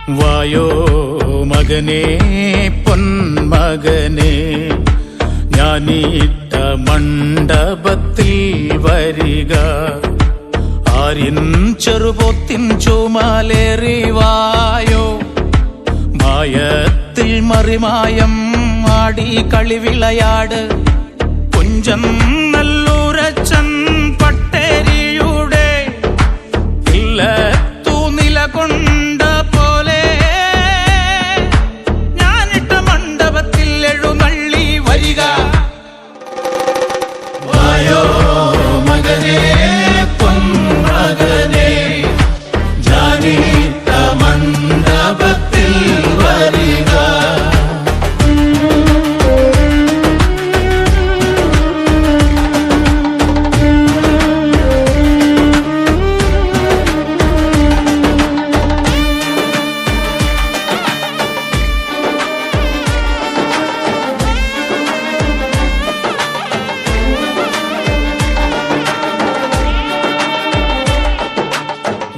വായോ മകനേ പൊന്മകനേ, ഞാനിട്ട മണ്ഡപത്തിൽ വരിക. ആര്യൻ ചെറുപോത്തിൻ ചുമലേറി വായോ, മായത്തിൽ മറിമായം ആടി കളിവിളയാട്. കുഞ്ചൻ നല്ലൂരച്ചൻ പട്ടേരിയുടെ ഇല്ലത്തു നിലകൊണ്ട പോലെ ഞാനിട്ട മണ്ഡപത്തിൽ എഴുന്നള്ളി വരിക. വായോ മകനേ പൊന്മകനേ, ഞാനിട്ട മണ്ഡപത്തിൽ വരിക.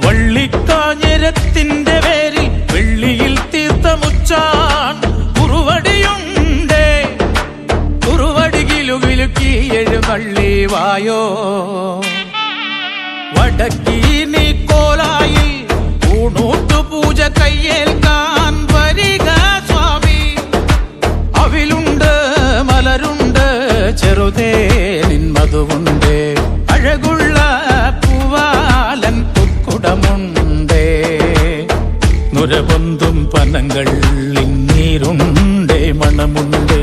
വള്ളിക്കാഞ്ഞിരത്തിന്റെ പേരിൽ വെള്ളിയിൽ തീർത്ഥമുച്ചാൻ കുറുവടിയുണ്ടേ. കുറുവടി കിലുകിലുക്കി എഴുന്നള്ളി വായോ. വടക്കീ നീ കോലായിൽ ഊണൂട്ടു പൂജ കയ്യേൽക്കാൻ വരിക സ്വാമി. അവിലുണ്ട് മലരുണ്ട് ചെറുതേ നിന്മതുവുണ്ട്. അഴകുള്ള പൂവാലൻ കുടമുണ്ടേ. നുരപൊന്തും പനങ്ങൾ നീരുണ്ടേ മണമുണ്ടേ.